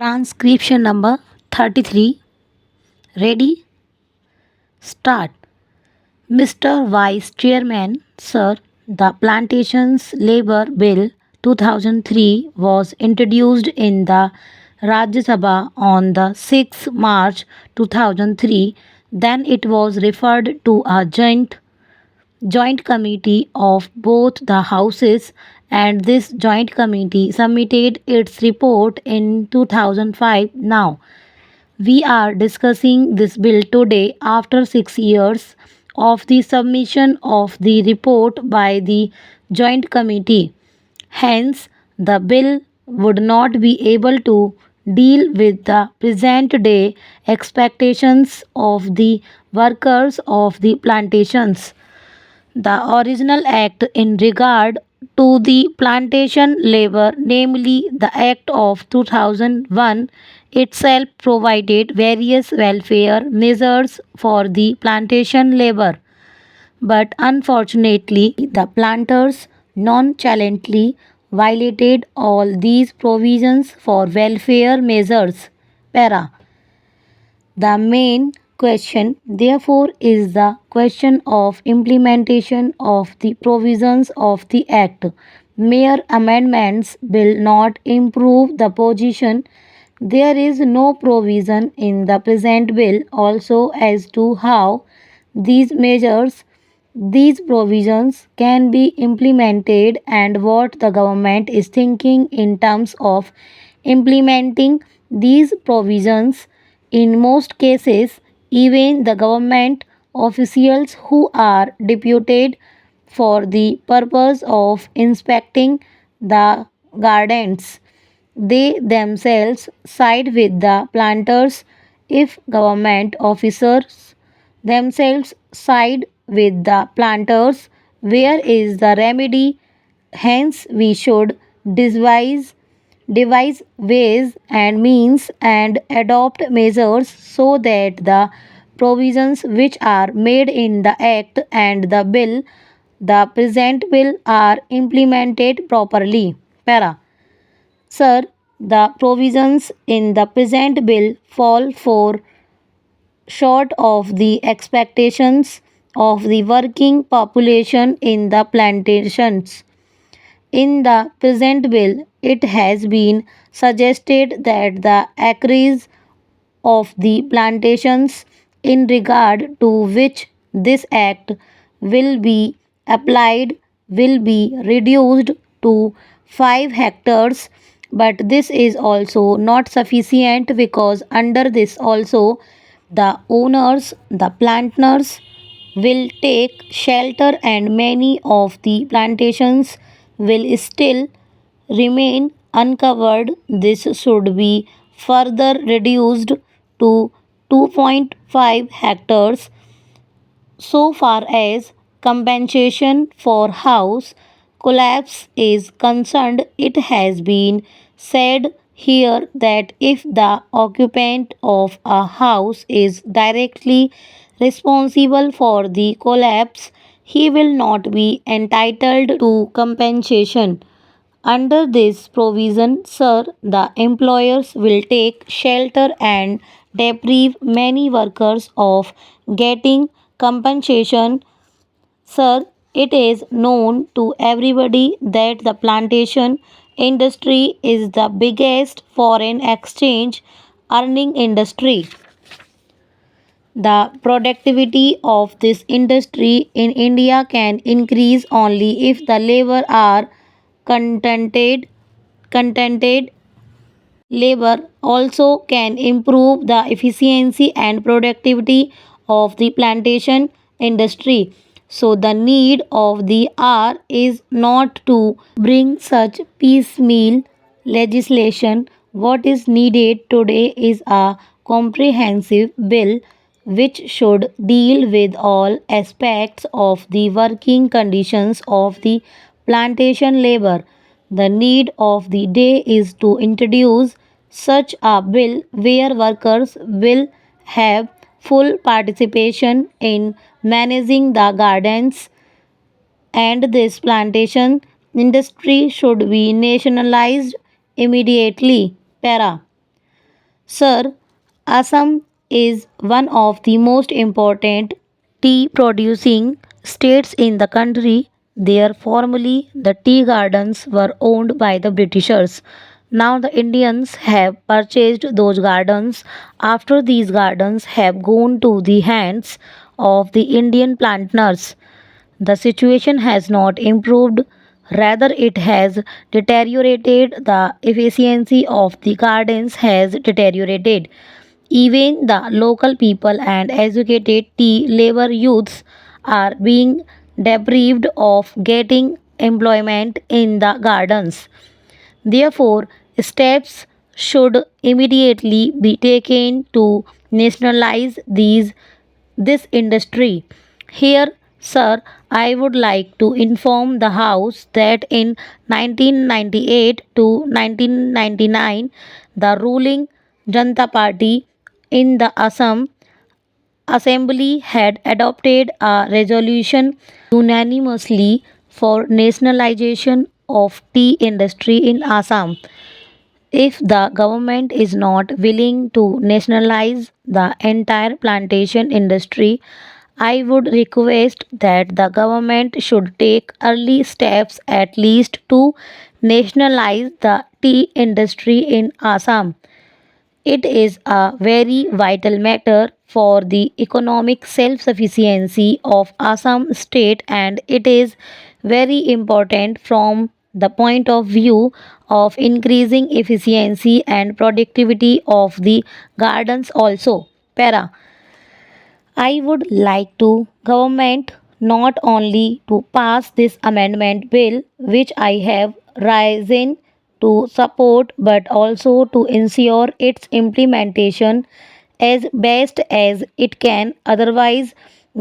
Transcription number 33. Ready? Start. Mr. Vice Chairman, Sir, the Plantations Labour Bill 2003 was introduced in the Rajya Sabha on the 6th March 2003. Then it was referred to a joint committee of both the houses, and this joint committee submitted its report in 2005. Now we are discussing this bill today after 6 years of the submission of the report by the joint committee. Hence, the bill would not be able to deal with the present day expectations of the workers of the plantations. The original act in regard to the plantation labor, namely the Act of 2001, itself provided various welfare measures for the plantation labor. But unfortunately, the planters nonchalantly violated all these provisions for welfare measures. Para. The main question, therefore, is the question of implementation of the provisions of the Act. Mere amendments will not improve the position. There is no provision in the present bill also as to how these measures, these provisions can be implemented and what the government is thinking in terms of implementing these provisions. In most cases, even the government officials who are deputed for the purpose of inspecting the gardens, they themselves side with the planters. If government officers themselves side with the planters, where is the remedy? Hence, we should devise ways and means and adopt measures so that the provisions which are made in the Act and the bill, the present bill, are implemented properly. Para. Sir, the provisions in the present bill fall short of the expectations of the working population in the plantations. In the present bill, it has been suggested that the acreage of the plantations in regard to which this act will be applied will be reduced to 5 hectares, but this is also not sufficient because under this also the owners, the planters, will take shelter and many of the plantations will still remain uncovered. This should be further reduced to 2.5 hectares. So far as compensation for house collapse is concerned, it has been said here that if the occupant of a house is directly responsible for the collapse, he will not be entitled to compensation. Under this provision, sir, the employers will take shelter and deprive many workers of getting compensation. Sir, it is known to everybody that the plantation industry is the biggest foreign exchange earning industry. The productivity of this industry in India can increase only if the labor are contented. Labor also can improve the efficiency and productivity of the plantation industry. So, the need of the hour is not to bring such piecemeal legislation. What is needed today is a comprehensive bill which should deal with all aspects of the working conditions of the plantation labor. The need of the day is to introduce such a bill where workers will have full participation in managing the gardens, and this plantation industry should be nationalized immediately. Para. Sir, Assam is one of the most important tea producing states in the country. There, formerly, the tea gardens were owned by the Britishers. Now, the Indians have purchased those gardens after these gardens have gone to the hands of the Indian planters. The situation has not improved, rather, it has deteriorated. The efficiency of the gardens has deteriorated. Even the local people and educated tea labor youths are being deprived of getting employment in the gardens. Therefore, steps should immediately be taken to nationalize this industry. Here, sir, I would like to inform the House that in 1998 to 1999, the ruling Janata Party in the Assam Assembly had adopted a resolution unanimously for nationalization of tea industry in Assam. If the government is not willing to nationalize the entire plantation industry, I would request that the government should take early steps at least to nationalize the tea industry in Assam. It is a very vital matter for the economic self sufficiency of Assam state, and it is very important from the point of view of increasing efficiency and productivity of the gardens also. Para. I would like to government not only to pass this amendment bill which I have risen to support but also to ensure its implementation as best as it can, otherwise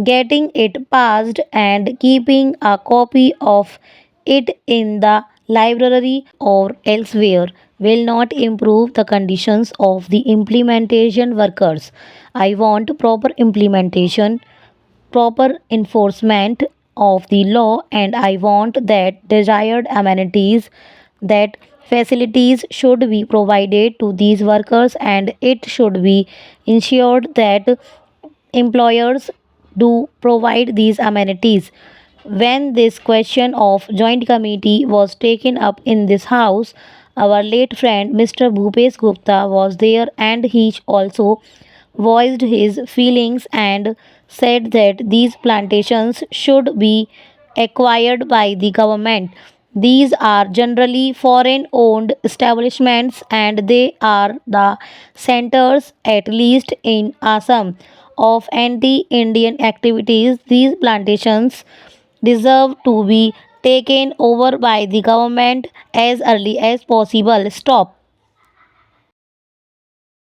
getting it passed and keeping a copy of it in the library or elsewhere will not improve the conditions of the implementation workers. I want proper implementation, proper enforcement of the law, and I want that desired amenities, that facilities should be provided to these workers, and it should be ensured that employers do provide these amenities. When this question of joint committee was taken up in this house, our late friend Mr. Bhupesh Gupta was there, and he also voiced his feelings and said that these plantations should be acquired by the government. These are generally foreign owned establishments and they are the centers, at least in Assam, of anti Indian activities. These plantations deserve to be taken over by the government as early as possible. Stop.